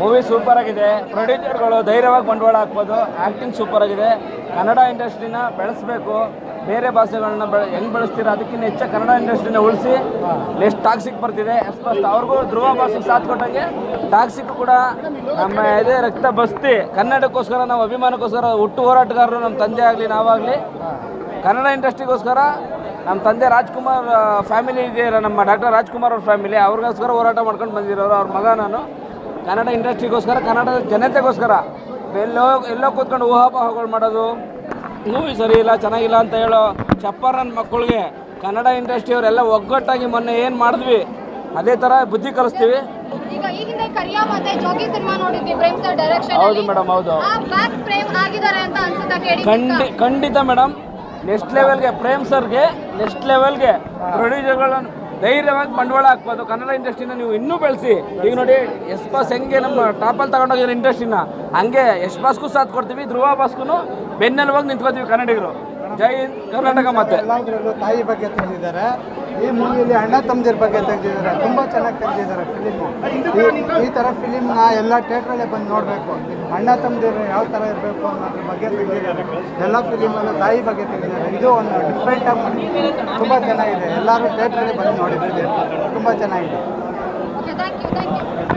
Movie super ಆಗಿದೆ. ಪ್ರೊಡ್ಯೂಸರ್ಗಳು ಧೈರ್ಯವಾಗಿ ಬಂಡವಾಳ ಹಾಕ್ಬೋದು. ಆ್ಯಕ್ಟಿಂಗ್ ಸೂಪರ್ ಆಗಿದೆ. ಕನ್ನಡ ಇಂಡಸ್ಟ್ರಿನ ಬೆಳೆಸಬೇಕು. ಬೇರೆ ಭಾಷೆಗಳನ್ನ ಹೆಂಗೆ ಬೆಳೆಸ್ತೀರ ಅದಕ್ಕಿಂತ ಹೆಚ್ಚು ಕನ್ನಡ ಇಂಡಸ್ಟ್ರಿನ ಉಳಿಸಿ. ನೆಕ್ಸ್ಟ್ ಟಾಕ್ಸಿಕ್ ಬರ್ತಿದೆ ಎಸ್ಪಸ್ಟ್ ಅವ್ರಿಗೂ ಧ್ರುವ ಭಾಷೆಗೆ ಸಾಥ್ ಕೊಟ್ಟಂಗೆ ಟಾಕ್ಸಿಕ್ ಕೂಡ ನಮ್ಮ ಇದೇ ರಕ್ತ ಬಸ್ತಿ ಕನ್ನಡಕ್ಕೋಸ್ಕರ ನಾವು ಅಭಿಮಾನಕ್ಕೋಸ್ಕರ ಹುಟ್ಟು ಹೋರಾಟಗಾರರು ನಮ್ಮ ತಂದೆ ಆಗಲಿ ನಾವಾಗಲಿ ಕನ್ನಡ ಇಂಡಸ್ಟ್ರಿಗೋಸ್ಕರ ನಮ್ಮ ತಂದೆ ರಾಜ್ಕುಮಾರ್ ಫ್ಯಾಮಿಲಿ ಇದೆಯಲ್ಲ, ನಮ್ಮ ಡಾಕ್ಟರ್ ರಾಜ್ಕುಮಾರ್ ಅವ್ರ ಫ್ಯಾಮಿಲಿ ಅವ್ರಿಗೋಸ್ಕರ ಹೋರಾಟ ಮಾಡ್ಕೊಂಡು ಬಂದಿರೋರು. ಅವ್ರ ಮಗ ನಾನು ಕನ್ನಡ ಇಂಡಸ್ಟ್ರಿಗೋಸ್ಕರ ಕನ್ನಡದ ಜನತೆಗೋಸ್ಕರ ಎಲ್ಲೋ ಕೂತ್ಕೊಂಡು ಊಹಾಪೋಹಗಳು ಮಾಡೋದು, ಮೂವಿ ಸರಿ ಇಲ್ಲ ಚೆನ್ನಾಗಿಲ್ಲ ಅಂತ ಹೇಳೋ ಚಪ್ಪರ್ ನನ್ನ ಮಕ್ಕಳಿಗೆ ಕನ್ನಡ ಇಂಡಸ್ಟ್ರಿಯವರೆಲ್ಲ ಒಗ್ಗಟ್ಟಾಗಿ ಮೊನ್ನೆ ಏನು ಮಾಡಿದ್ವಿ ಅದೇ ಥರ ಬುದ್ಧಿ ಕಲಿಸ್ತೀವಿ. ಈಗ ಈಗಿನ ಕರಿಯಾ ಮತ್ತೆ ಜೋಗಿ ಸಿನಿಮಾ ನೋಡಿದ್ವಿ, ಪ್ರೇಮ್ ಸರ್ ಡೈರೆಕ್ಷನ್. ಹೌದು ಮೇಡಮ್, ಹೌದು. ಬ್ಯಾಕ್ ಪ್ರೇಮ್ ಆಗಿದ್ದಾರೆ ಅಂತ ಅನ್ಸುತ್ತಾ ಕೇಳಿ? ಖಂಡಿತ ಮೇಡಮ್. ನೆಕ್ಸ್ಟ್ ಲೆವೆಲ್ಗೆ ಪ್ರೇಮ್ ಸರ್ಗೆ ನೆಕ್ಸ್ಟ್ ಲೆವೆಲ್ಗೆ ಪ್ರೊಡ್ಯೂಸರ್ಗಳನ್ನು ಧೈರ್ಯವಾಗಿ ಬಂಡವಾಳ ಹಾಕ್ಬೋದು. ಕನ್ನಡ ಇಂಡಸ್ಟ್ರಿನ ನೀವು ಇನ್ನೂ ಬೆಳೆಸಿ. ಈಗ ನೋಡಿ ಯಶ್ ಬಾಸ್ ಹೆಂಗೆ ನಮ್ಮ ಟಾಪಲ್ಲಿ ತಗೊಂಡೋಗಿರೋ ಇಂಡಸ್ಟ್ರಿನ ಹಂಗೆ ಯಶ್ ಬಾಸ್ಗೂ ಸಾಥ್ ಕೊಡ್ತೀವಿ, ಧ್ರುವ ಬಾಸ್ಗೂ ಬೆನ್ನೆಲುವಾಗಿ ನಿಂತ್ಕೋತೀವಿ ಕನ್ನಡಿಗರು. ಜೈ ಹಿಂದ್ ಕರ್ನಾಟಕ. ಮತ್ತೆ ಎಲ್ಲಾದ್ರಲ್ಲೂ ತಾಯಿ ಬಗ್ಗೆ ತೆಗೆದಿದ್ದಾರೆ. ಈ ಮೂವಿಯಲ್ಲಿ ಅಣ್ಣ ತಮ್ಮದಿರ ಬಗ್ಗೆ ತೆಗೆದಿದ್ದಾರೆ. ತುಂಬ ಚೆನ್ನಾಗಿ ತೆಗೆದಿದ್ದಾರೆ ಫಿಲಿಮು. ಈ ಥರ ಫಿಲಿಮ್ನ ಎಲ್ಲ ಥಿಯೇಟ್ರಲ್ಲೇ ಬಂದು ನೋಡಬೇಕು. ಅಣ್ಣ ತಮ್ಮದಿರು ಯಾವ ಥರ ಇರಬೇಕು ಅನ್ನೋದ್ರ ಬಗ್ಗೆ ತೆಗೆದಿದ್ದಾರೆ. ಎಲ್ಲ ಫಿಲಿಮಲ್ಲೂ ತಾಯಿ ಬಗ್ಗೆ ತೆಗೆದಿದ್ದಾರೆ. ಇದು ಒಂದು ಡಿಫ್ರೆಂಟಾಗಿ ಮಾಡಿ ತುಂಬ ಚೆನ್ನಾಗಿದೆ. ಎಲ್ಲರೂ ಥಿಯೇಟ್ರಲ್ಲೇ ಬಂದು ನೋಡಿದ್ದೀವಿ. ತುಂಬ ಚೆನ್ನಾಗಿದೆ. Thank you.